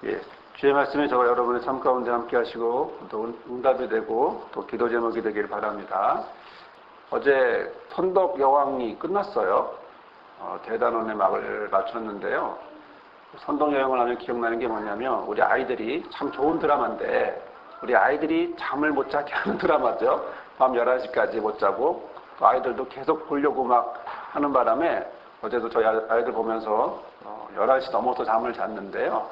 예, 주의 말씀이 저와 여러분의 삶 가운데 함께 하시고 또 응답이 되고 또 기도 제목이 되길 바랍니다. 어제 선덕 여왕이 끝났어요. 대단원의 막을 맞췄는데요. 선덕 여왕을 하면 기억나는 게 뭐냐면 우리 아이들이 참 좋은 드라마인데 우리 아이들이 잠을 못 자게 하는 드라마죠. 밤 11시까지 못 자고 또 아이들도 계속 보려고 막 하는 바람에 어제도 저희 아이들 보면서 11시 넘어서 잠을 잤는데요.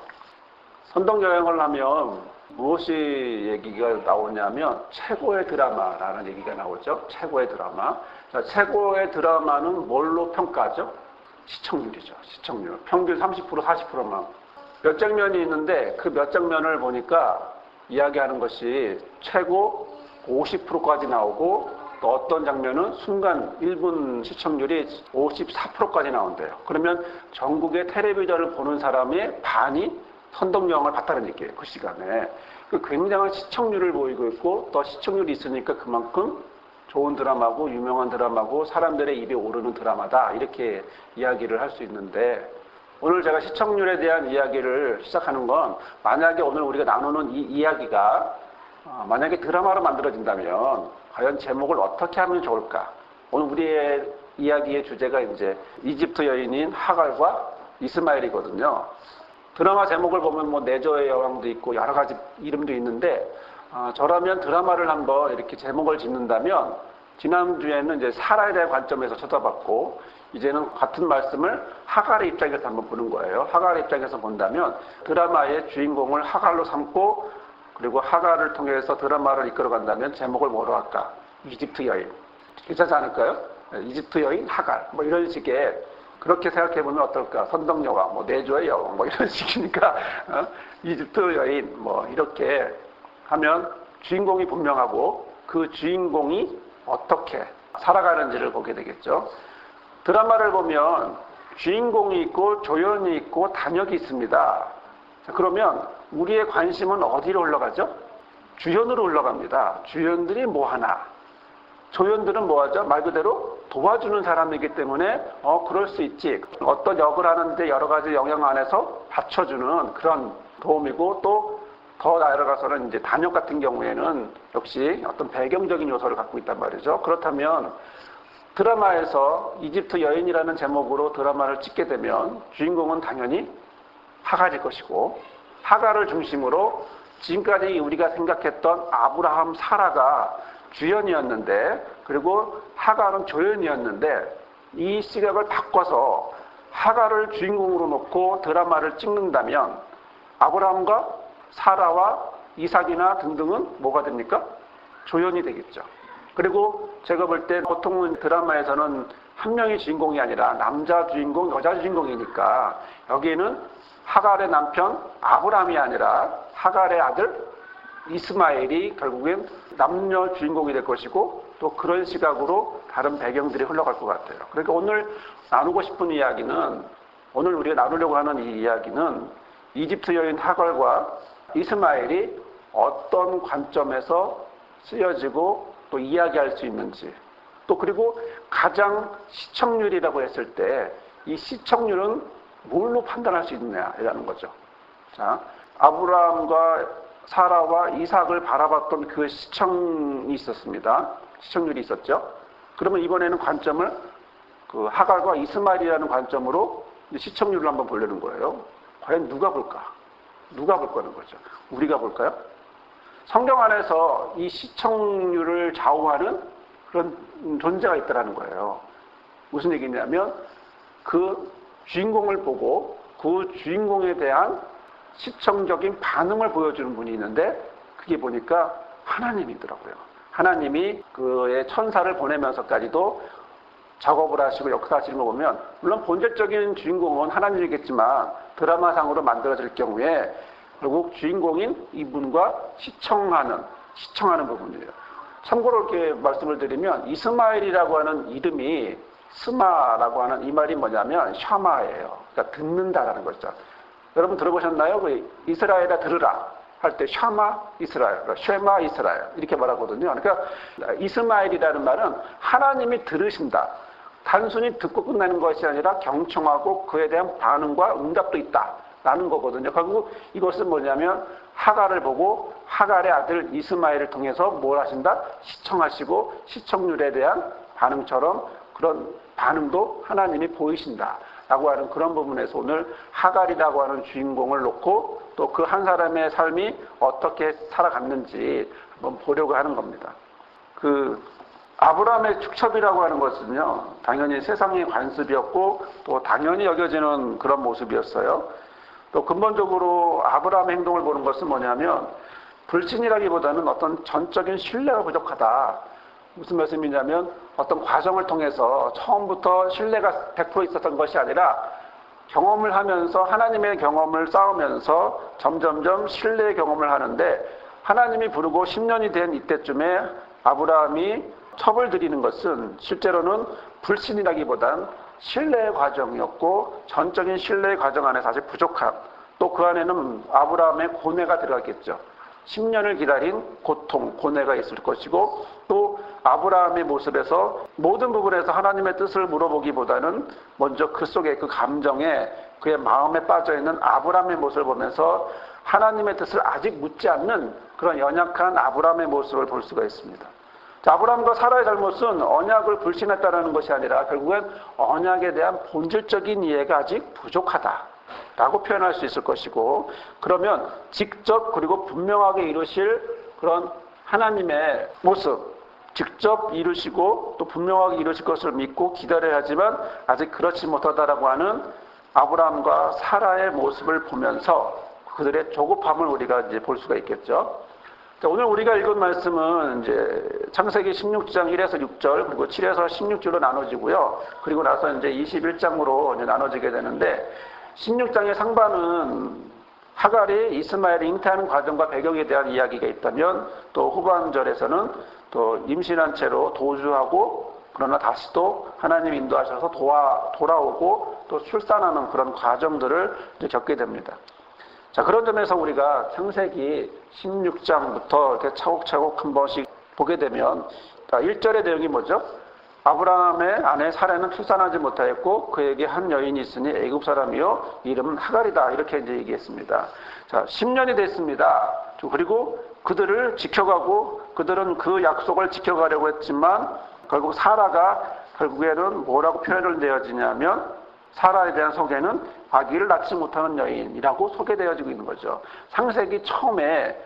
선덕여행을 하면 무엇이 얘기가 나오냐면 최고의 드라마라는 얘기가 나오죠. 최고의 드라마. 자, 최고의 드라마는 뭘로 평가하죠? 시청률이죠. 시청률. 평균 30%, 40%만. 몇 장면이 있는데 그 몇 장면을 보니까 이야기하는 것이 최고 50%까지 나오고 또 어떤 장면은 순간 1분 시청률이 54%까지 나온대요. 그러면 전국의 텔레비전을 보는 사람의 반이 선덕여왕을 봤다는 얘기예요. 그 시간에. 굉장한 시청률을 보이고 있고 또 시청률이 있으니까 그만큼 좋은 드라마고 유명한 드라마고 사람들의 입에 오르는 드라마다 이렇게 이야기를 할 수 있는데 오늘 제가 시청률에 대한 이야기를 시작하는 건 만약에 오늘 우리가 나누는 이 이야기가 만약에 드라마로 만들어진다면 과연 제목을 어떻게 하면 좋을까? 오늘 우리의 이야기의 주제가 이제 이집트 여인인 하갈과 이스마엘이거든요. 드라마 제목을 보면 뭐 내조의 여왕도 있고 여러 가지 이름도 있는데 저라면 드라마를 한번 이렇게 제목을 짓는다면 지난주에는 이제 사라에 대한 관점에서 쳐다봤고 이제는 같은 말씀을 하갈의 입장에서 한번 보는 거예요. 하갈의 입장에서 본다면 드라마의 주인공을 하갈로 삼고 그리고 하갈을 통해서 드라마를 이끌어간다면 제목을 뭐로 할까? 이집트 여인. 괜찮지 않을까요? 이집트 여인 하갈 뭐 이런 식의 그렇게 생각해보면 어떨까? 선덕여왕, 뭐 내조의 여왕, 뭐 이런 식이니까 이집트 여인, 뭐 이렇게 하면 주인공이 분명하고 그 주인공이 어떻게 살아가는지를 보게 되겠죠. 드라마를 보면 주인공이 있고 조연이 있고 단역이 있습니다. 자, 그러면 우리의 관심은 어디로 흘러가죠? 주연으로 흘러갑니다. 주연들이 뭐 하나? 조연들은 뭐하죠? 말 그대로 도와주는 사람이기 때문에 그럴 수 있지. 어떤 역을 하는데 여러 가지 영역 안에서 받쳐주는 그런 도움이고 또 더 나아가서는 이제 단역 같은 경우에는 역시 어떤 배경적인 요소를 갖고 있단 말이죠. 그렇다면 드라마에서 이집트 여인이라는 제목으로 드라마를 찍게 되면 주인공은 당연히 하갈일 것이고 하갈을 중심으로 지금까지 우리가 생각했던 아브라함, 사라가 주연이었는데 그리고 하갈은 조연이었는데 이 시각을 바꿔서 하갈을 주인공으로 놓고 드라마를 찍는다면 아브라함과 사라와 이삭이나 등등은 뭐가 됩니까? 조연이 되겠죠. 그리고 제가 볼 때 보통은 드라마에서는 한 명의 주인공이 아니라 남자 주인공, 여자 주인공이니까 여기에는 하갈의 남편 아브라함이 아니라 하갈의 아들 이스마엘이 결국엔 남녀 주인공이 될 것이고 또 그런 시각으로 다른 배경들이 흘러갈 것 같아요. 그러니까 오늘 나누고 싶은 이야기는 오늘 우리가 나누려고 하는 이 이야기는 이집트 여인 하갈과 이스마엘이 어떤 관점에서 쓰여지고 또 이야기할 수 있는지 또 그리고 가장 시청률이라고 했을 때 이 시청률은 뭘로 판단할 수 있느냐라는 거죠. 자, 아브라함과 사라와 이삭을 바라봤던 그 시청이 있었습니다. 시청률이 있었죠. 그러면 이번에는 관점을 그 하갈과 이스마엘이라는 관점으로 시청률을 한번 보려는 거예요. 과연 누가 볼까? 누가 볼 거는 거죠. 우리가 볼까요? 성경 안에서 이 시청률을 좌우하는 그런 존재가 있다는 거예요. 무슨 얘기냐면 그 주인공을 보고 그 주인공에 대한 시청적인 반응을 보여주는 분이 있는데 그게 보니까 하나님이더라고요. 하나님이 그의 천사를 보내면서까지도 작업을 하시고 역사하시는 거 보면 물론 본질적인 주인공은 하나님이겠지만 드라마상으로 만들어질 경우에 결국 주인공인 이분과 시청하는 부분이에요. 참고로 이렇게 말씀을 드리면 이스마엘이라고 하는 이름이 스마라고 하는 이 말이 뭐냐면 샤마예요. 그러니까 듣는다라는 거죠. 여러분 들어보셨나요? 그 이스라엘아 들으라 할 때 샤마 이스라엘, 쉐마 이스라엘 이렇게 말하거든요. 그러니까 이스마엘이라는 말은 하나님이 들으신다. 단순히 듣고 끝나는 것이 아니라 경청하고 그에 대한 반응과 응답도 있다. 라는 거거든요. 결국 이것은 뭐냐면 하갈을 보고 하갈의 아들 이스마엘을 통해서 뭘 하신다? 시청하시고 시청률에 대한 반응처럼 그런 반응도 하나님이 보이신다 라고 하는 그런 부분에서 오늘 하갈이라고 하는 주인공을 놓고 또 그 한 사람의 삶이 어떻게 살아갔는지 한번 보려고 하는 겁니다. 아브라함의 축첩이라고 하는 것은요, 당연히 세상의 관습이었고 또 당연히 여겨지는 그런 모습이었어요. 또 근본적으로 아브라함의 행동을 보는 것은 뭐냐면 불신이라기보다는 어떤 전적인 신뢰가 부족하다. 무슨 말씀이냐면 어떤 과정을 통해서 처음부터 신뢰가 100% 있었던 것이 아니라 경험을 하면서 하나님의 경험을 쌓으면서 점점점 신뢰의 경험을 하는데 하나님이 부르고 10년이 된 이때쯤에 아브라함이 첩을 드리는 것은 실제로는 불신이라기보단 신뢰의 과정이었고 전적인 신뢰의 과정 안에 사실 부족함, 또 그 안에는 아브라함의 고뇌가 들어갔겠죠. 10년을 기다린 고통, 고뇌가 있을 것이고 또 아브라함의 모습에서 모든 부분에서 하나님의 뜻을 물어보기보다는 먼저 그 속에 그 감정에 그의 마음에 빠져있는 아브라함의 모습을 보면서 하나님의 뜻을 아직 묻지 않는 그런 연약한 아브라함의 모습을 볼 수가 있습니다. 자, 아브라함과 사라의 잘못은 언약을 불신했다는 것이 아니라 결국엔 언약에 대한 본질적인 이해가 아직 부족하다라고 표현할 수 있을 것이고, 그러면 직접 그리고 분명하게 이루실 그런 하나님의 모습, 직접 이루시고 또 분명하게 이루실 것을 믿고 기다려야 하지만 아직 그렇지 못하다라고 하는 아브라함과 사라의 모습을 보면서 그들의 조급함을 우리가 이제 볼 수가 있겠죠. 자, 오늘 우리가 읽은 말씀은 이제 창세기 16장 1에서 6절 그리고 7에서 16절로 나눠지고요. 그리고 나서 이제 21장으로 이제 나눠지게 되는데 16장의 상반은 하갈이 이스마엘을 잉태하는 과정과 배경에 대한 이야기가 있다면 또 후반절에서는 또 임신한 채로 도주하고 그러나 다시 또 하나님 인도하셔서 돌아오고 또 출산하는 그런 과정들을 이제 겪게 됩니다. 자, 그런 점에서 우리가 창세기 16장부터 이렇게 차곡차곡 한 번씩 보게 되면 1절의 내용이 뭐죠? 아브라함의 아내 사라는 출산하지 못하였고 그에게 한 여인이 있으니 애굽 사람이요 이름은 하갈이다. 이렇게 이제 얘기했습니다. 자, 10년이 됐습니다. 그리고 그들을 지켜가고 그들은 그 약속을 지켜가려고 했지만 결국 사라가 결국에는 뭐라고 표현을 내어지냐면 사라에 대한 소개는 아기를 낳지 못하는 여인이라고 소개되어지고 있는 거죠. 창세기 처음에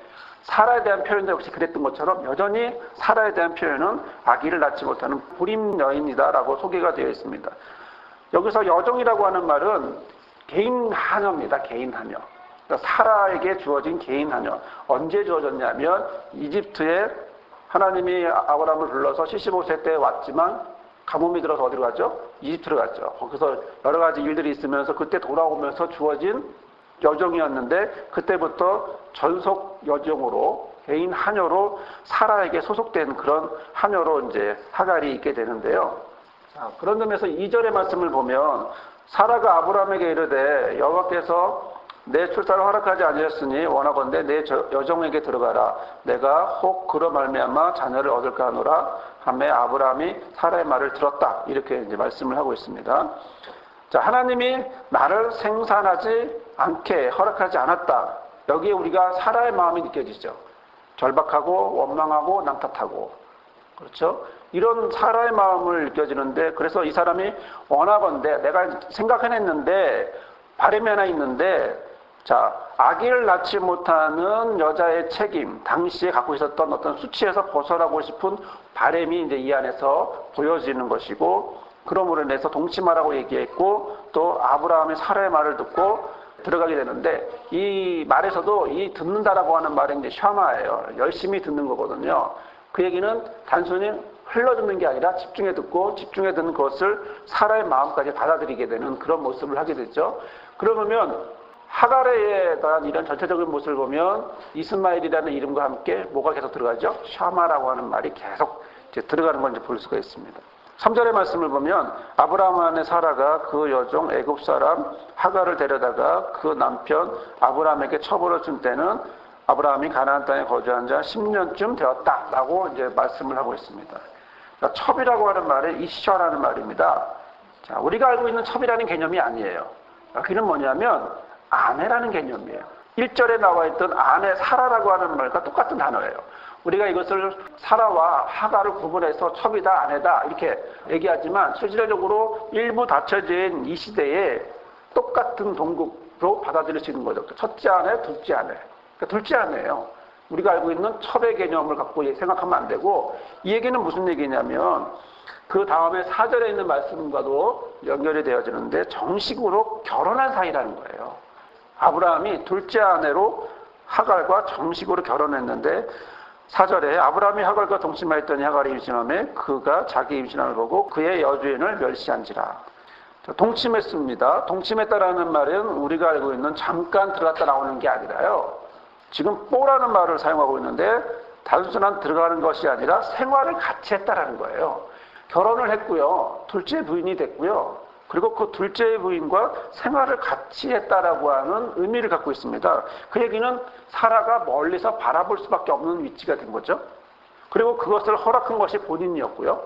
사라에 대한 표현도 역시 그랬던 것처럼 여전히 사라에 대한 표현은 아기를 낳지 못하는 불임 여인이다라고 소개가 되어 있습니다. 여기서 여종이라고 하는 말은 개인 하녀입니다. 개인 하녀. 그러니까 사라에게 주어진 개인 하녀. 언제 주어졌냐면 이집트에 하나님이 아브라함을 불러서 75세 때 왔지만 가뭄이 들어서 어디로 갔죠? 이집트로 갔죠. 거기서 여러 가지 일들이 있으면서 그때 돌아오면서 주어진 여종이었는데 그때부터 전속 여종으로 개인 하녀로 사라에게 소속된 그런 하녀로 이제 하갈이 있게 되는데요. 자, 그런 점에서 2절의 말씀을 보면 사라가 아브라함에게 이르되 여호와께서 내 출산을 허락하지 아니하였으니 원하건대 내 여종에게 들어가라. 내가 혹 그로 말미암아 자녀를 얻을까 하노라 하매 아브라함이 사라의 말을 들었다. 이렇게 이제 말씀을 하고 있습니다. 자, 하나님이 나를 생산하지 않게 허락하지 않았다. 여기에 우리가 사라의 마음이 느껴지죠. 절박하고 원망하고 남탓하고. 그렇죠? 이런 사라의 마음을 느껴지는데 그래서 이 사람이 원하건대 내가 생각해냈는데 바람이 하나 있는데 자, 아기를 낳지 못하는 여자의 책임, 당시에 갖고 있었던 어떤 수치에서 벗어나고 싶은 바람이 이제 이 안에서 보여지는 것이고, 그러므로 인해서 동침하라고 얘기했고, 또 아브라함의 사라의 말을 듣고 들어가게 되는데, 이 말에서도 이 듣는다라고 하는 말이 이제 샤마예요. 열심히 듣는 거거든요. 그 얘기는 단순히 흘러듣는 게 아니라 집중해 듣고 집중해 듣는 것을 사라의 마음까지 받아들이게 되는 그런 모습을 하게 되죠. 그러면 하갈에 대한 이런 전체적인 모습을 보면 이스마엘이라는 이름과 함께 뭐가 계속 들어가죠? 샤마라고 하는 말이 계속 이제 들어가는 걸 이제 볼 수가 있습니다. 3절의 말씀을 보면 아브라함 안에 사라가 그 여종 애굽 사람 하갈을 데려다가 그 남편 아브라함에게 첩으로 준 때는 아브라함이 가나안 땅에 거주한 지 10년쯤 되었다라고 이제 말씀을 하고 있습니다. 그러니까 첩이라고 하는 말은 이샤라는 말입니다. 자, 우리가 알고 있는 첩이라는 개념이 아니에요. 그는 뭐냐면 아내라는 개념이에요. 1절에 나와 있던 아내 사라라고 하는 말과 똑같은 단어예요. 우리가 이것을 사라와 하가를 구분해서 첩이다, 아내다 이렇게 얘기하지만 실질적으로 일부 닫혀진 이 시대에 똑같은 동국으로 받아들일 수 있는 거죠. 첫째 아내, 둘째 아내. 그러니까 둘째 아내예요. 우리가 알고 있는 첩의 개념을 갖고 생각하면 안 되고, 이 얘기는 무슨 얘기냐면 그 다음에 4절에 있는 말씀과도 연결이 되어지는데 정식으로 결혼한 사이라는 거예요. 아브라함이 둘째 아내로 하갈과 정식으로 결혼했는데 4절에 아브라함이 하갈과 동침하였더니 하갈이 임신하매 그가 자기 임신함을 보고 그의 여주인을 멸시한지라. 동침했습니다. 동침했다라는 말은 우리가 알고 있는 잠깐 들어갔다 나오는 게 아니라요. 지금 뽀라는 말을 사용하고 있는데 단순한 들어가는 것이 아니라 생활을 같이 했다라는 거예요. 결혼을 했고요. 둘째 부인이 됐고요. 그리고 그 둘째 부인과 생활을 같이 했다라고 하는 의미를 갖고 있습니다. 그 얘기는 사라가 멀리서 바라볼 수밖에 없는 위치가 된 거죠. 그리고 그것을 허락한 것이 본인이었고요.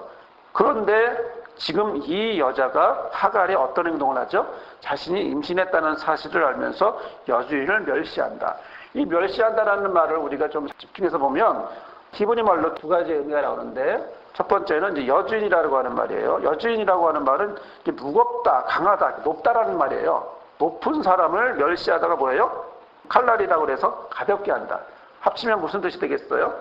그런데 지금 이 여자가 하갈이 어떤 행동을 하죠? 자신이 임신했다는 사실을 알면서 여주인을 멸시한다. 이 멸시한다라는 말을 우리가 좀 집중해서 보면 히브리 말로 두 가지 의미가 나오는데, 첫 번째는 이제 여주인이라고 하는 말이에요. 여주인이라고 하는 말은 무겁다, 강하다, 높다라는 말이에요. 높은 사람을 멸시하다가 뭐예요? 칼날이라고 그래서 가볍게 한다. 합치면 무슨 뜻이 되겠어요?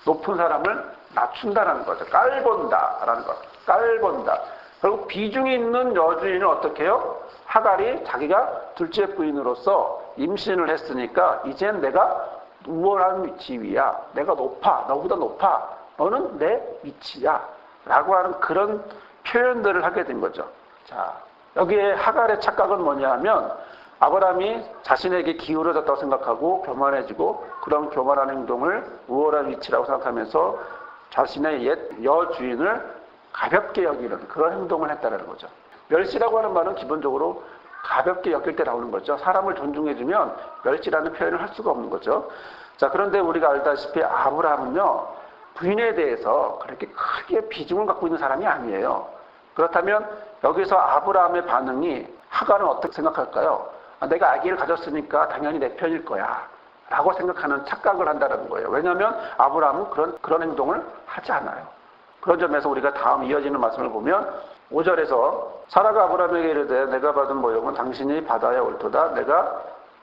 높은 사람을 낮춘다라는 거죠. 깔본다라는 거. 깔본다. 결국 비중이 있는 여주인을 어떻게 해요? 하갈이 자기가 둘째 부인으로서 임신을 했으니까 이젠 내가 우월한 지위야. 내가 높아. 너보다 높아. 너는 내 위치야. 라고 하는 그런 표현들을 하게 된 거죠. 자, 여기에 하갈의 착각은 뭐냐 하면 아브라함이 자신에게 기울어졌다고 생각하고 교만해지고 그런 교만한 행동을 우월한 위치라고 생각하면서 자신의 옛 여주인을 가볍게 여기는 그런 행동을 했다는 거죠. 멸시라고 하는 말은 기본적으로 가볍게 여길 때 나오는 거죠. 사람을 존중해주면 멸시라는 표현을 할 수가 없는 거죠. 자, 그런데 우리가 알다시피 아브라함은요, 부인에 대해서 그렇게 크게 비중을 갖고 있는 사람이 아니에요. 그렇다면 여기서 아브라함의 반응이 하갈은 어떻게 생각할까요? 내가 아기를 가졌으니까 당연히 내 편일 거야 라고 생각하는 착각을 한다는 거예요. 왜냐하면 아브라함은 그런 행동을 하지 않아요. 그런 점에서 우리가 다음 이어지는 말씀을 보면 5절에서 사라가 아브라함에게 이르되 내가 받은 모욕은 당신이 받아야 옳도다. 내가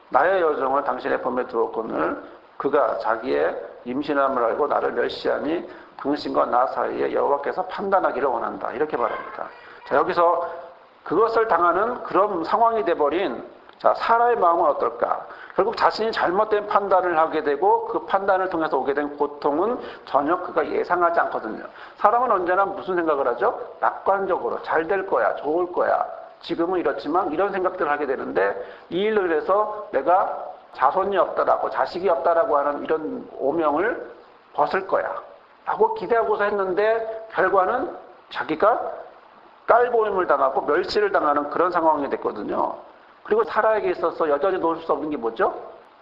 나의 여종을 당신의 품에 두었거늘 그가 자기의 임신함을 알고 나를 멸시하니 당신과 나 사이에 여호와께서 판단하기를 원한다. 이렇게 말합니다. 자, 여기서 그것을 당하는 그런 상황이 돼버린 사라의 마음은 어떨까? 결국 자신이 잘못된 판단을 하게 되고 그 판단을 통해서 오게 된 고통은 전혀 그가 예상하지 않거든요. 사람은 언제나 무슨 생각을 하죠? 낙관적으로 잘 될 거야, 좋을 거야. 지금은 이렇지만 이런 생각들을 하게 되는데 이 일로 인해서 내가 자손이 없다라고 자식이 없다라고 하는 이런 오명을 벗을 거야 라고 기대하고서 했는데 결과는 자기가 깔보임을 당하고 멸시를 당하는 그런 상황이 됐거든요. 그리고 사라에게 있어서 여전히 놓을 수 없는 게 뭐죠?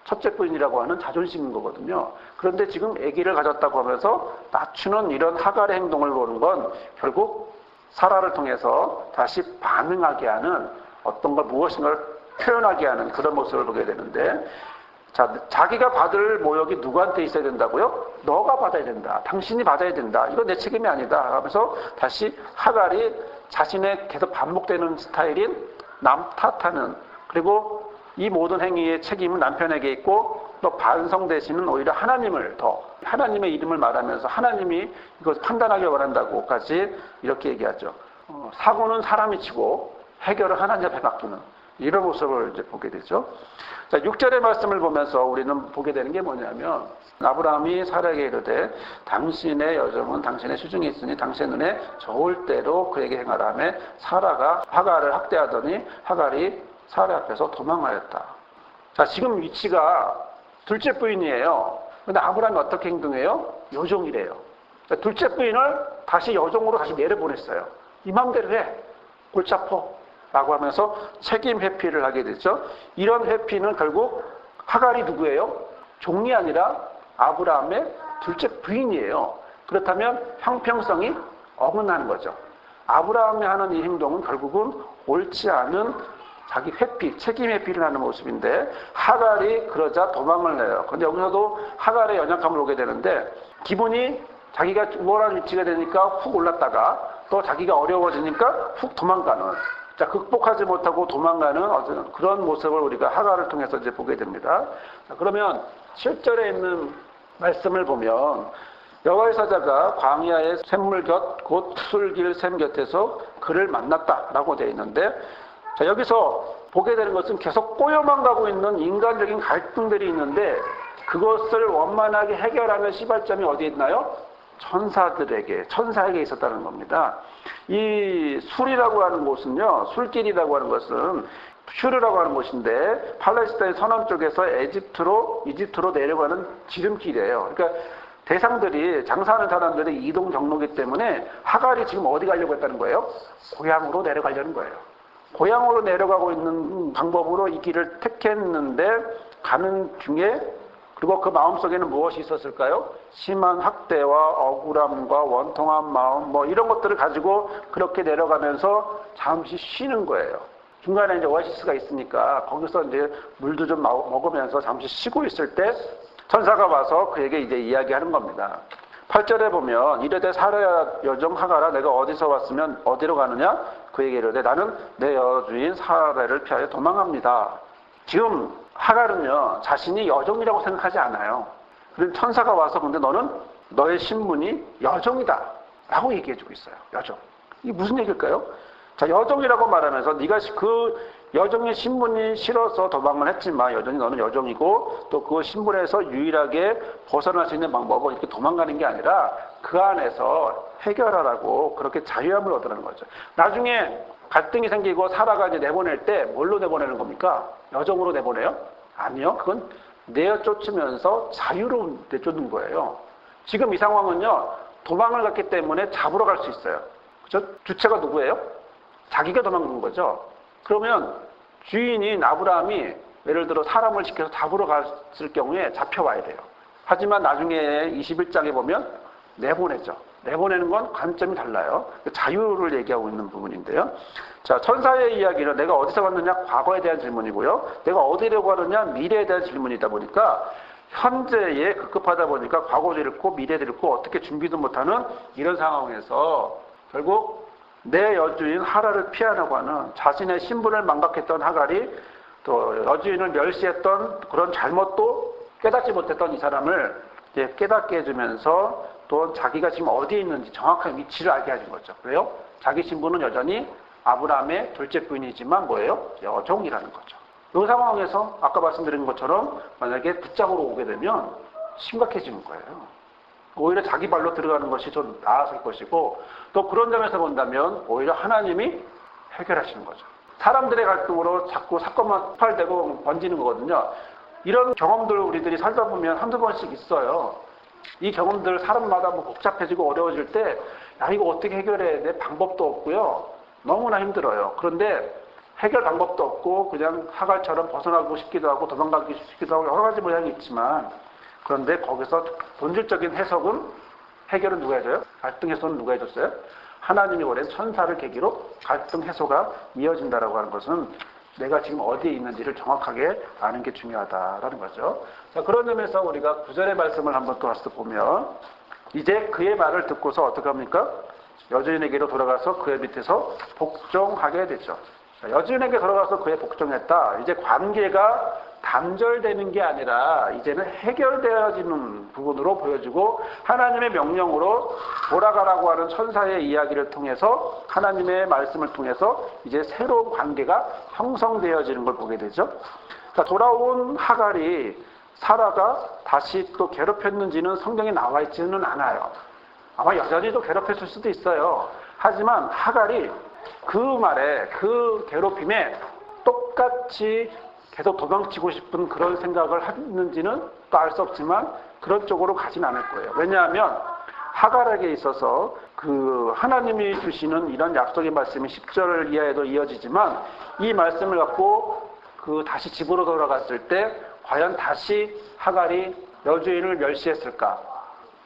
첫째 부인이라고 하는 자존심인 거거든요. 그런데 지금 아기를 가졌다고 하면서 낮추는 이런 하갈의 행동을 보는 건 결국 사라를 통해서 다시 반응하게 하는 어떤 걸 무엇인가를 표현하게 하는 그런 모습을 보게 되는데, 자, 자기가 받을 모욕이 누구한테 있어야 된다고요? 너가 받아야 된다. 당신이 받아야 된다. 이건 내 책임이 아니다. 하면서 다시 하갈이 자신의 계속 반복되는 스타일인 남 탓하는, 그리고 이 모든 행위의 책임은 남편에게 있고 또 반성 대신은 오히려 하나님의 이름을 말하면서 하나님이 이것을 판단하길 원한다고까지 이렇게 얘기하죠. 사고는 사람이 치고 해결은 하나님 앞에 맡기는 이런 모습을 이제 보게 되죠. 자, 6절의 말씀을 보면서 우리는 보게 되는 게 뭐냐면 아브라함이 사라에게 이르되 당신의 여종은 당신의 수중에 있으니 당신의 눈에 좋을 대로 그에게 행하라 하며 사라가 하갈을 학대하더니 하갈이 사라 앞에서 도망하였다. 자, 지금 위치가 둘째 부인이에요. 근데 아브라함이 어떻게 행동해요? 여종이래요. 자, 둘째 부인을 다시 여종으로 다시 내려보냈어요. 이 맘대로 해. 골치 아파. 라고 하면서 책임 회피를 하게 됐죠. 이런 회피는 결국 하갈이 누구예요? 종이 아니라 아브라함의 둘째 부인이에요. 그렇다면 형평성이 어긋나는 거죠. 아브라함이 하는 이 행동은 결국은 옳지 않은 자기 회피, 책임 회피를 하는 모습인데 하갈이 그러자 도망을 내요. 근데 여기서도 하갈의 연약함을 보게 되는데 기분이 자기가 우월한 위치가 되니까 훅 올랐다가 또 자기가 어려워지니까 훅 도망가는, 자, 극복하지 못하고 도망가는 어떤 그런 모습을 우리가 하갈을 통해서 이제 보게 됩니다. 자, 그러면 7절에 있는 말씀을 보면 여호와의 사자가 광야의 샘물 곁 곧 술길 샘 곁에서 그를 만났다라고 되어 있는데, 자, 여기서 보게 되는 것은 계속 꼬여만 가고 있는 인간적인 갈등들이 있는데 그것을 원만하게 해결하는 시발점이 어디에 있나요? 천사에게 있었다는 겁니다. 이 술이라고 하는 곳은요, 술길이라고 하는 것은 슈르라고 하는 곳인데 팔레스타인 서남 쪽에서 이집트로 내려가는 지름길이에요. 그러니까 대상들이, 장사하는 사람들의 이동 경로이기 때문에 하갈이 지금 어디 가려고 했다는 거예요? 고향으로 내려가려는 거예요. 고향으로 내려가고 있는 방법으로 이 길을 택했는데 가는 중에, 그리고 그 마음속에는 무엇이 있었을까요? 심한 학대와 억울함과 원통한 마음, 뭐 이런 것들을 가지고 그렇게 내려가면서 잠시 쉬는 거예요. 중간에 이제 오아시스가 있으니까 거기서 이제 물도 좀 먹으면서 잠시 쉬고 있을 때 천사가 와서 그에게 이제 이야기하는 겁니다. 8절에 보면 이르되 사라야 여종 하갈아 내가 어디서 왔으면 어디로 가느냐? 그에게 이르되 나는 내 여주인 사라를 피하여 도망합니다. 지금 하갈은요 자신이 여종이라고 생각하지 않아요. 그런데 천사가 와서 근데 너는 너의 신분이 여종이다 라고 얘기해주고 있어요. 여종. 이게 무슨 얘기일까요? 자, 여종이라고 말하면서 네가 그 여종의 신분이 싫어서 도망을 했지만 여전히 너는 여종이고 또 그 신분에서 유일하게 벗어날 수 있는 방법은 이렇게 도망가는 게 아니라 그 안에서 해결하라고 그렇게 자유함을 얻으라는 거죠. 나중에 갈등이 생기고 사라가 이제 내보낼 때 뭘로 내보내는 겁니까? 여종으로 내보내요? 아니요. 그건 내어 쫓으면서 자유로 내쫓는 거예요. 지금 이 상황은요, 도망을 갔기 때문에 잡으러 갈 수 있어요. 그죠? 주체가 누구예요? 자기가 도망간 거죠. 그러면 주인인 아브라함이 예를 들어 사람을 지켜서 잡으러 갔을 경우에 잡혀와야 돼요. 하지만 나중에 21장에 보면 내보내죠. 내보내는 건 관점이 달라요. 자유를 얘기하고 있는 부분인데요. 자, 천사의 이야기는 내가 어디서 왔느냐? 과거에 대한 질문이고요. 내가 어디로 가느냐? 미래에 대한 질문이다 보니까 현재에 급급하다 보니까 과거도 잃고 미래도 잃고 어떻게 준비도 못하는 이런 상황에서 결국 내 여주인 하라를 피하려고 하는 자신의 신분을 망각했던 하갈이 또 여주인을 멸시했던 그런 잘못도 깨닫지 못했던 이 사람을 이제 깨닫게 해주면서 또 자기가 지금 어디에 있는지 정확한 위치를 알게 해준 거죠. 왜요? 자기 신분은 여전히 아브라함의 둘째 부인이지만 뭐예요? 여종이라는 거죠. 이 상황에서 아까 말씀드린 것처럼 만약에 붙잡으러 오게 되면 심각해지는 거예요. 오히려 자기 발로 들어가는 것이 좀 나았을 것이고 또 그런 점에서 본다면 오히려 하나님이 해결하시는 거죠. 사람들의 갈등으로 자꾸 사건만 폭발되고 번지는 거거든요. 이런 경험들 우리들이 살다 보면 한두 번씩 있어요. 이 경험들 사람마다 뭐 복잡해지고 어려워질 때 야, 이거 어떻게 해결해야 돼? 방법도 없고요. 너무나 힘들어요. 그런데 해결 방법도 없고 그냥 하갈처럼 벗어나고 싶기도 하고 도망가기 싶기도 하고 여러 가지 모양이 있지만 그런데 거기서 본질적인 해석은 해결은 누가 해줘요? 갈등 해소는 누가 해줬어요? 하나님이 원래 천사를 계기로 갈등 해소가 이어진다라고 하는 것은 내가 지금 어디에 있는지를 정확하게 아는 게 중요하다라는 거죠. 자, 그런 점에서 우리가 9절의 말씀을 한번 또 다시 보면 이제 그의 말을 듣고서 어떻게 합니까? 여주인에게로 돌아가서 그의 밑에서 복종하게 되죠. 자, 여주인에게 돌아가서 그의 복종했다. 이제 관계가 단절되는 게 아니라 이제는 해결되어지는 부분으로 보여지고 하나님의 명령으로 돌아가라고 하는 천사의 이야기를 통해서 하나님의 말씀을 통해서 이제 새로운 관계가 형성되어지는 걸 보게 되죠. 자, 돌아온 하갈이 사라가 다시 또 괴롭혔는지는 성경에 나와 있지는 않아요. 아마 여전히 또 괴롭혔을 수도 있어요. 하지만 하갈이 그 말에 그 괴롭힘에 똑같이 계속 도망치고 싶은 그런 생각을 했는지는 또 알 수 없지만 그런 쪽으로 가진 않을 거예요. 왜냐하면 하갈에게 있어서 그 하나님이 주시는 이런 약속의 말씀이 10절 이하에도 이어지지만 이 말씀을 갖고 그 다시 집으로 돌아갔을 때 과연 다시 하갈이 여주인을 멸시했을까?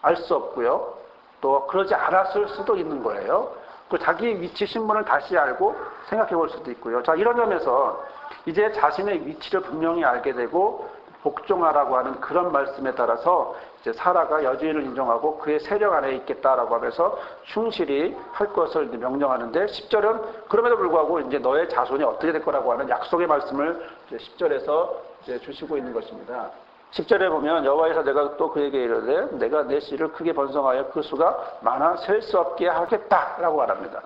알 수 없고요. 또 그러지 않았을 수도 있는 거예요. 그 자기 위치 신분을 다시 알고 생각해 볼 수도 있고요. 자, 이런 점에서 이제 자신의 위치를 분명히 알게 되고 복종하라고 하는 그런 말씀에 따라서 이제 사라가 여주인을 인정하고 그의 세력 안에 있겠다라고 하면서 충실히 할 것을 명령하는데 10절은 그럼에도 불구하고 이제 너의 자손이 어떻게 될 거라고 하는 약속의 말씀을 이제 10절에서 이제 주시고 있는 것입니다. 10절에 보면 여호와의 사자가 또 그에게 이르되 내가 내 씨를 크게 번성하여 그 수가 많아 셀 수 없게 하겠다라고 말합니다.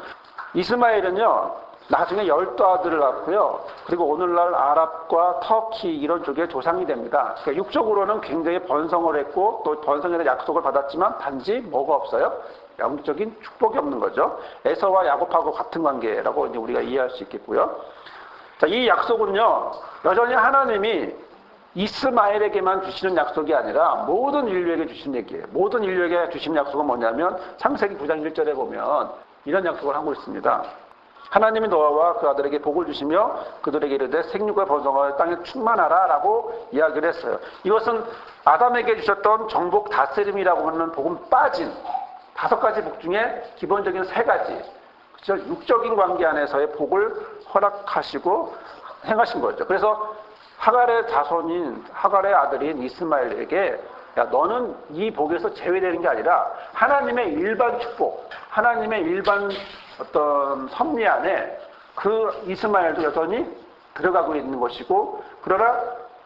이스마엘은요 나중에 12아들을 낳고요. 그리고 오늘날 아랍과 터키 이런 쪽의 조상이 됩니다. 그러니까 육적으로는 굉장히 번성을 했고 또 번성에 대한 약속을 받았지만 단지 뭐가 없어요? 영적인 축복이 없는 거죠. 에서와 야곱하고 같은 관계라고 이제 우리가 이해할 수 있겠고요. 자, 이 약속은요 여전히 하나님이 이스마엘에게만 주시는 약속이 아니라 모든 인류에게 주신 얘기예요. 모든 인류에게 주신 약속은 뭐냐면 창세기 9장 1절에 보면 이런 약속을 하고 있습니다. 하나님이 노아와 그 아들에게 복을 주시며 그들에게 이르되 생육과 번성하여 땅에 충만하라 라고 이야기를 했어요. 이것은 아담에게 주셨던 정복 다스림이라고 하는 복은 빠진 5가지 복 중에 기본적인 3가지 그렇죠? 육적인 관계 안에서의 복을 허락하시고 행하신 거죠. 그래서 하갈의 자손인 하갈의 아들인 이스마엘에게 야 너는 이 복에서 제외되는 게 아니라 하나님의 일반 축복, 하나님의 일반 어떤 섭리 안에 그 이스마엘도 여전히 들어가고 있는 것이고 그러나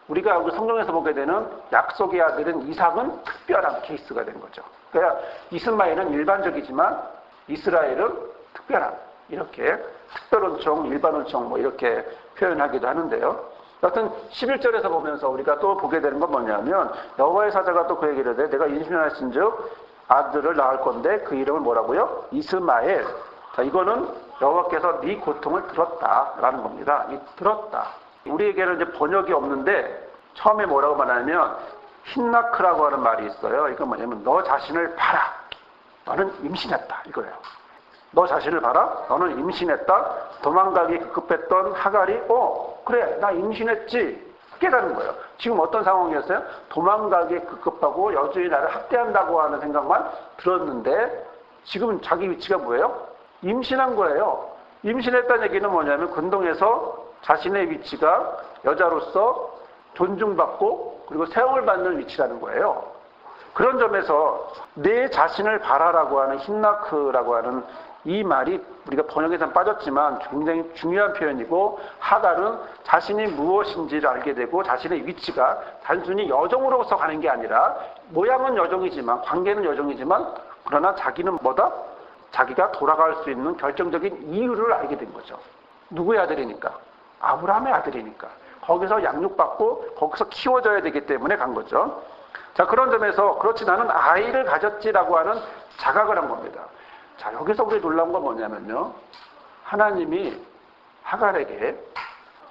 우리가 성경에서 보게 되는 약속의 아들인 이삭은 특별한 케이스가 된 거죠. 그러니까 이스마엘은 일반적이지만 이스라엘은 특별한 이렇게 특별은총, 일반은총 뭐 이렇게 표현하기도 하는데요. 여튼 11절에서 보면서 우리가 또 보게 되는 건 뭐냐면 여호와의 사자가 또 그에게 이르되 내가 임신하신즉 아들을 낳을 건데 그 이름을 뭐라고요? 이스마엘. 자, 이거는 여호와께서 네 고통을 들었다라는 겁니다. 이 들었다. 우리에게는 이제 번역이 없는데 처음에 뭐라고 말하냐면 힌나크라고 하는 말이 있어요. 이건 뭐냐면 너 자신을 봐라. 너는 임신했다 이거예요. 너 자신을 봐라. 너는 임신했다. 도망가기 급급했던 하갈이 그래 나 임신했지 깨닫는 거예요. 지금 어떤 상황이었어요? 도망가기 급급하고 여주인이 나를 학대한다고 하는 생각만 들었는데 지금 자기 위치가 뭐예요? 임신한 거예요. 임신했다는 얘기는 뭐냐면 근동에서 자신의 위치가 여자로서 존중받고 그리고 세움을 받는 위치라는 거예요. 그런 점에서 내 자신을 바라라고 하는 힌나크라고 하는 이 말이 우리가 번역에선 빠졌지만 굉장히 중요한 표현이고 하갈은 자신이 무엇인지를 알게 되고 자신의 위치가 단순히 여종으로서 가는 게 아니라 모양은 여종이지만 관계는 여종이지만 그러나 자기는 뭐다? 자기가 돌아갈 수 있는 결정적인 이유를 알게 된 거죠. 누구의 아들이니까? 아브라함의 아들이니까. 거기서 양육받고 거기서 키워져야 되기 때문에 간 거죠. 자, 그런 점에서 그렇지 나는 아이를 가졌지라고 하는 자각을 한 겁니다. 자, 여기서 우리 놀라운 건 뭐냐면요. 하나님이 하갈에게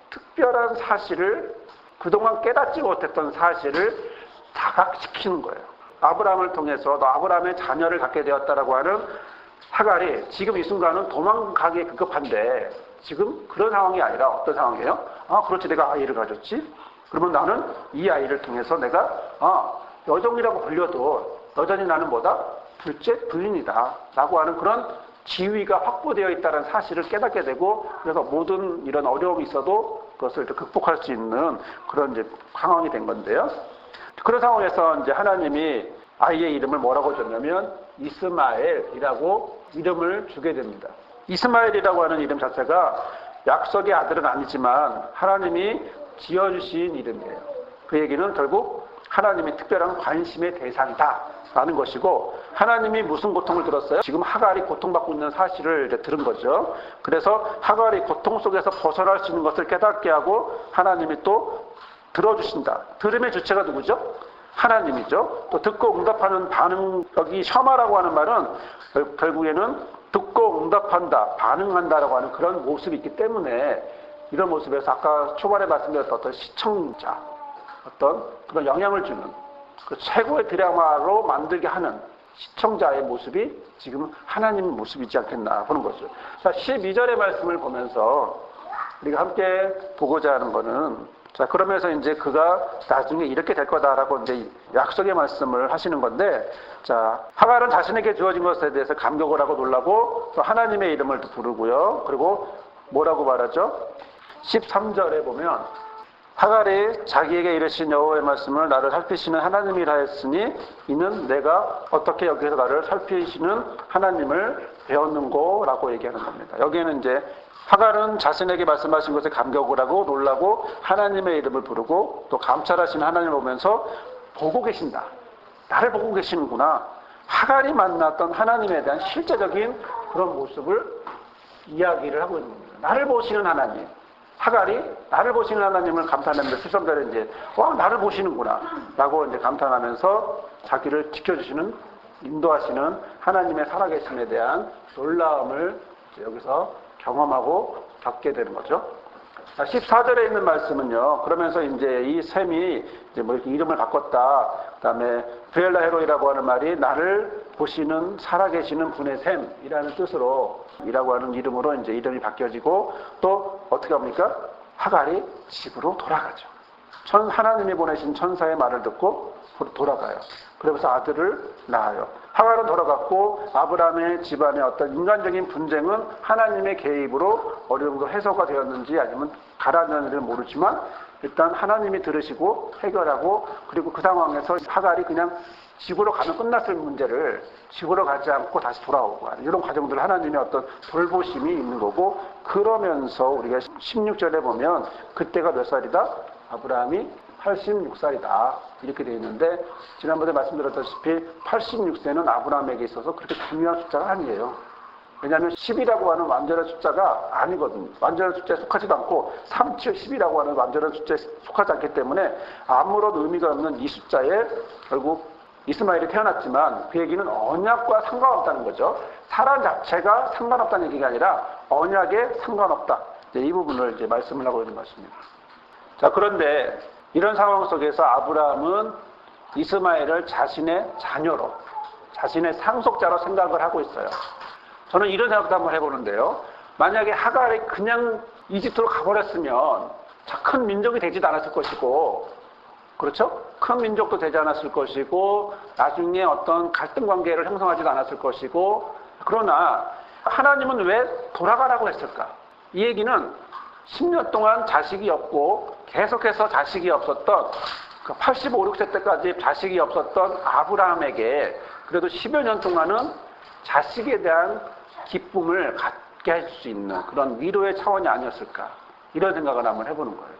특별한 사실을 그동안 깨닫지 못했던 사실을 자각시키는 거예요. 아브라함을 통해서 너 아브라함의 자녀를 갖게 되었다라고 하는 하갈이 지금 이 순간은 도망가기에 급급한데 지금 그런 상황이 아니라 어떤 상황이에요? 그렇지 내가 아이를 가졌지? 그러면 나는 이 아이를 통해서 내가 여종이라고 불려도 여전히 나는 뭐다? 둘째 부인이다 라고 하는 그런 지위가 확보되어 있다는 사실을 깨닫게 되고 그래서 모든 이런 어려움이 있어도 그것을 극복할 수 있는 그런 이제 상황이 된 건데요. 그런 상황에서 이제 하나님이 아이의 이름을 뭐라고 줬냐면 이스마엘이라고 이름을 주게 됩니다. 이스마엘이라고 하는 이름 자체가 약속의 아들은 아니지만 하나님이 지어주신 이름이에요. 그 얘기는 결국 하나님의 특별한 관심의 대상이다 라는 것이고 하나님이 무슨 고통을 들었어요? 지금 하갈이 고통받고 있는 사실을 들은 거죠. 그래서 하갈이 고통 속에서 벗어날 수 있는 것을 깨닫게 하고 하나님이 또 들어주신다. 들음의 주체가 누구죠? 하나님이죠. 또 듣고 응답하는 반응, 여기 셔마라고 하는 말은 결국에는 듣고 응답한다, 반응한다라고 하는 그런 모습이 있기 때문에 이런 모습에서 아까 초반에 말씀드렸던 어떤 시청자, 어떤 그런 영향을 주는 그 최고의 드라마로 만들게 하는 시청자의 모습이 지금 하나님의 모습이지 않겠나 보는 거죠. 자, 12절의 말씀을 보면서 우리가 함께 보고자 하는 것은 자, 그러면서 이제 그가 나중에 이렇게 될 거다라고 이제 약속의 말씀을 하시는 건데, 자, 하갈은 자신에게 주어진 것에 대해서 감격을 하고 놀라고 또 하나님의 이름을 부르고요. 그리고 뭐라고 말하죠? 13절에 보면 하갈이 자기에게 이르신 여호와의 말씀을 나를 살피시는 하나님이라 했으니 이는 내가 어떻게 여기서 나를 살피시는 하나님을 배웠는고라고 얘기하는 겁니다. 여기에는 이제 하갈은 자신에게 말씀하신 것에 감격을 하고 놀라고 하나님의 이름을 부르고 또 감찰하시는 하나님을 보면서 보고 계신다. 나를 보고 계시는구나. 하갈이 만났던 하나님에 대한 실제적인 그런 모습을 이야기를 하고 있는 겁니다. 나를 보시는 하나님. 하갈이 나를 보시는 하나님을 감탄하면서 13절에 이제 나를 보시는구나 라고 이제 감탄하면서 자기를 지켜주시는 인도하시는 하나님의 살아계심에 대한 놀라움을 여기서 경험하고 겪게 되는 거죠. 14절에 있는 말씀은요. 그러면서 이제 이 셈이 이제 뭐 이렇게 이름을 바꿨다. 그다음에 브엘라 헤로이라고 하는 말이 나를 보시는 살아계시는 분의 셈이라는 뜻으로 이라고 하는 이름으로 이제 이름이 바뀌어지고 또 어떻게 합니까? 하갈이 집으로 돌아가죠. 하나님이 보내신 천사의 말을 듣고 돌아가요. 그러면서 아들을 낳아요. 하갈은 돌아갔고 아브라함의 집안의 어떤 인간적인 분쟁은 하나님의 개입으로 어느 정도 해소가 되었는지 아니면 가라앉는지는 모르지만 일단 하나님이 들으시고 해결하고 그리고 그 상황에서 하갈이 그냥 집으로 가면 끝났을 문제를 집으로 가지 않고 다시 돌아오고 하는 이런 과정들 하나님의 어떤 돌보심이 있는 거고 그러면서 우리가 16절에 보면 그때가 몇 살이다? 아브라함이 86살이다. 이렇게 되어 있는데 지난번에 말씀드렸다시피 86세는 아브라함에게 있어서 그렇게 중요한 숫자가 아니에요. 왜냐하면 10이라고 하는 완전한 숫자가 아니거든요. 완전한 숫자에 속하지도 않고 3, 7, 10이라고 하는 완전한 숫자에 속하지 않기 때문에 아무런 의미가 없는 이 숫자에 결국 이스마엘이 태어났지만 그 얘기는 언약과 상관없다는 거죠. 사람 자체가 상관없다는 얘기가 아니라 언약에 상관없다. 이 부분을 이제 말씀을 하고 있는 것입니다. 자, 그런데 이런 상황 속에서 아브라함은 이스마엘을 자신의 자녀로, 자신의 상속자로 생각을 하고 있어요. 저는 이런 생각도 한번 해보는데요. 만약에 하갈이 그냥 이집트로 가버렸으면 큰 민족이 되지도 않았을 것이고, 그렇죠? 큰 민족도 되지 않았을 것이고, 나중에 어떤 갈등 관계를 형성하지도 않았을 것이고, 그러나 하나님은 왜 돌아가라고 했을까? 이 얘기는 10년 동안 자식이 없고 계속해서 자식이 없었던 85, 6세 때까지 자식이 없었던 아브라함에게 그래도 10여 년 동안은 자식에 대한 기쁨을 갖게 할 수 있는 그런 위로의 차원이 아니었을까 이런 생각을 한번 해보는 거예요.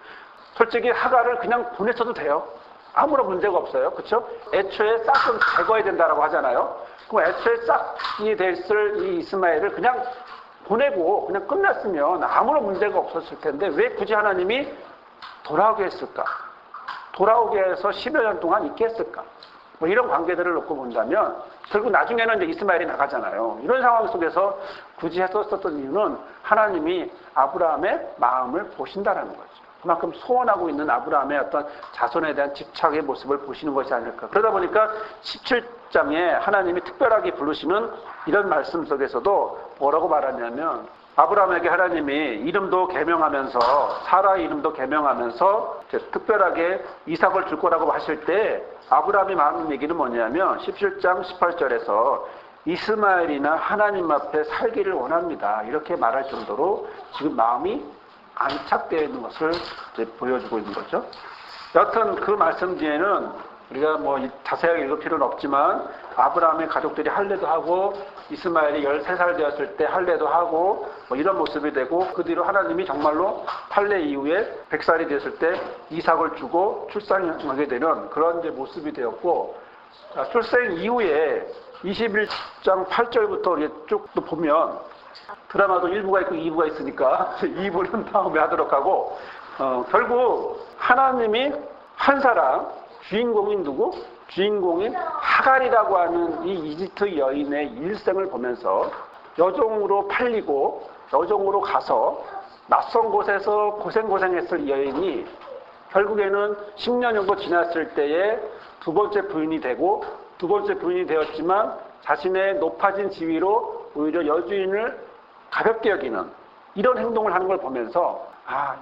솔직히 하갈을 그냥 보냈어도 돼요. 아무런 문제가 없어요. 그렇죠? 애초에 싹은 제거해야 된다고 하잖아요. 그럼 애초에 싹이 됐을 이 이스마엘을 그냥 보내고 그냥 끝났으면 아무런 문제가 없었을 텐데 왜 굳이 하나님이 돌아오게 했을까? 돌아오게 해서 10여 년 동안 있게 했을까? 뭐 이런 관계들을 놓고 본다면 결국 나중에는 이제 이스마엘이 나가잖아요. 이런 상황 속에서 굳이 했었던 이유는 하나님이 아브라함의 마음을 보신다라는 거죠. 그만큼 소원하고 있는 아브라함의 어떤 자손에 대한 집착의 모습을 보시는 것이 아닐까. 그러다 보니까 17장에 하나님이 특별하게 부르시는 이런 말씀 속에서도 뭐라고 말하냐면 아브라함에게 하나님이 이름도 계명하면서 사라의 이름도 계명하면서 특별하게 이삭을 줄 거라고 하실 때 아브라함이 말하는 얘기는 뭐냐면 17장 18절에서 이스마엘이나 하나님 앞에 살기를 원합니다. 이렇게 말할 정도로 지금 마음이 안착되어 있는 것을 이제 보여주고 있는 거죠. 여튼 그 말씀 뒤에는 우리가 뭐 자세하게 읽을 필요는 없지만 아브라함의 가족들이 할례도 하고 이스마엘이 13살 되었을 때 할례도 하고 뭐 이런 모습이 되고 그 뒤로 하나님이 정말로 할례 이후에 100살이 되었을 때 이삭을 주고 출산하게 되는 그런 이제 모습이 되었고 출생 이후에 21장 8절부터 우리 쭉 또 보면 드라마도 1부가 있고 2부가 있으니까 2부는 다음에 하도록 하고 결국 하나님이 한 사람 주인공인 누구? 주인공인 하갈이라고 하는 이 이집트 여인의 일생을 보면서 여종으로 팔리고 여종으로 가서 낯선 곳에서 고생했을 이 여인이 결국에는 10년 정도 지났을 때에 두 번째 부인이 되고 두 번째 부인이 되었지만 자신의 높아진 지위로 오히려 여주인을 가볍게 여기는 이런 행동을 하는 걸 보면서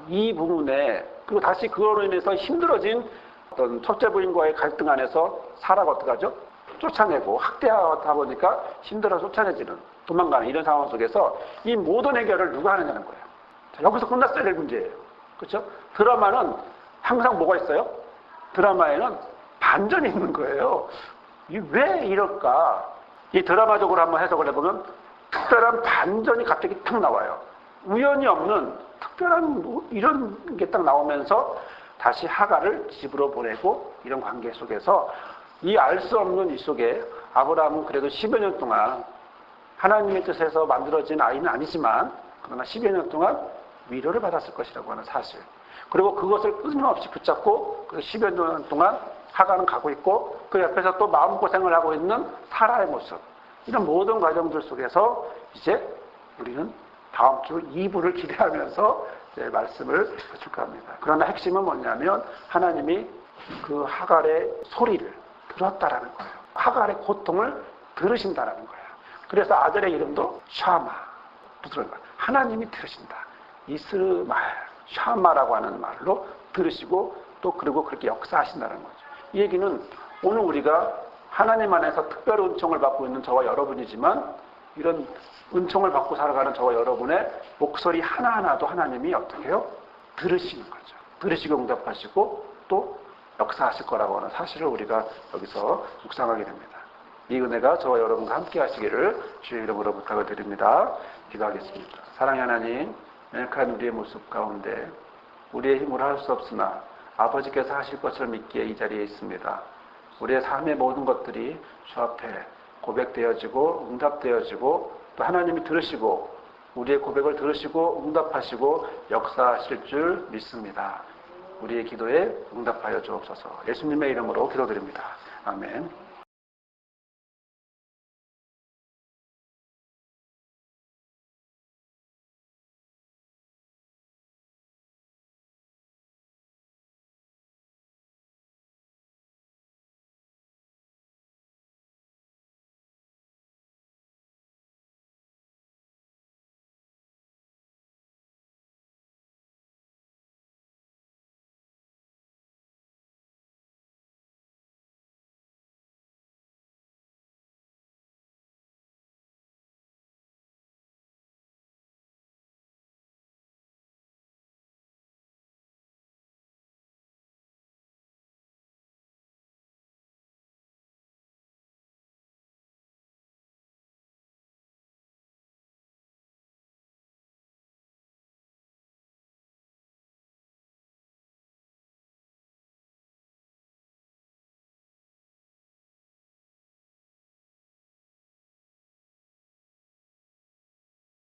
이 부분에 그리고 다시 그거로 인해서 힘들어진 어떤 첫째 부인과의 갈등 안에서 사라가 어떡하죠? 쫓아내고 학대하다 보니까 힘들어 쫓아내지는 도망가는 이런 상황 속에서 이 모든 해결을 누가 하느냐는 거예요. 자, 여기서 끝났어야 될 문제예요. 그렇죠? 드라마는 항상 뭐가 있어요? 드라마에는 반전이 있는 거예요. 왜 이럴까? 이 드라마적으로 한번 해석을 해보면 특별한 반전이 갑자기 탁 나와요. 우연히 없는 특별한 이런 게 딱 나오면서 다시 하갈을 집으로 보내고 이런 관계 속에서 이 알 수 없는 이 속에 아브라함은 그래도 10여 년 동안 하나님의 뜻에서 만들어진 아이는 아니지만 그러나 10여 년 동안 위로를 받았을 것이라고 하는 사실. 그리고 그것을 끊임없이 붙잡고 그 10여 년 동안 하갈은 가고 있고 그 옆에서 또 마음고생을 하고 있는 사라의 모습. 이런 모든 과정들 속에서 이제 우리는 다음 주 2부를 기대하면서 이제 말씀을 해줄까 합니다. 그러나 핵심은 뭐냐면 하나님이 그 하갈의 소리를 들었다라는 거예요. 하갈의 고통을 들으신다라는 거예요. 그래서 아들의 이름도 샤마. 무슨 말? 하나님이 들으신다. 이스마엘, 샤마라고 하는 말로 들으시고 또 그리고 그렇게 역사하신다는 거죠. 이 얘기는 오늘 우리가 하나님 안에서 특별 은총을 받고 있는 저와 여러분이지만 이런 은총을 받고 살아가는 저와 여러분의 목소리 하나하나도 하나님이 어떻게 해요? 들으시는 거죠. 들으시고 응답하시고 또 역사하실 거라고 하는 사실을 우리가 여기서 묵상하게 됩니다. 이 은혜가 저와 여러분과 함께 하시기를 주의 이름으로 부탁을 드립니다. 기도하겠습니다. 사랑의 하나님, 연약한 우리의 모습 가운데 우리의 힘으로 할 수 없으나 아버지께서 하실 것을 믿기에 이 자리에 있습니다. 우리의 삶의 모든 것들이 주 앞에 고백되어지고 응답되어지고 또 하나님이 들으시고 우리의 고백을 들으시고 응답하시고 역사하실 줄 믿습니다. 우리의 기도에 응답하여 주옵소서. 예수님의 이름으로 기도드립니다. 아멘.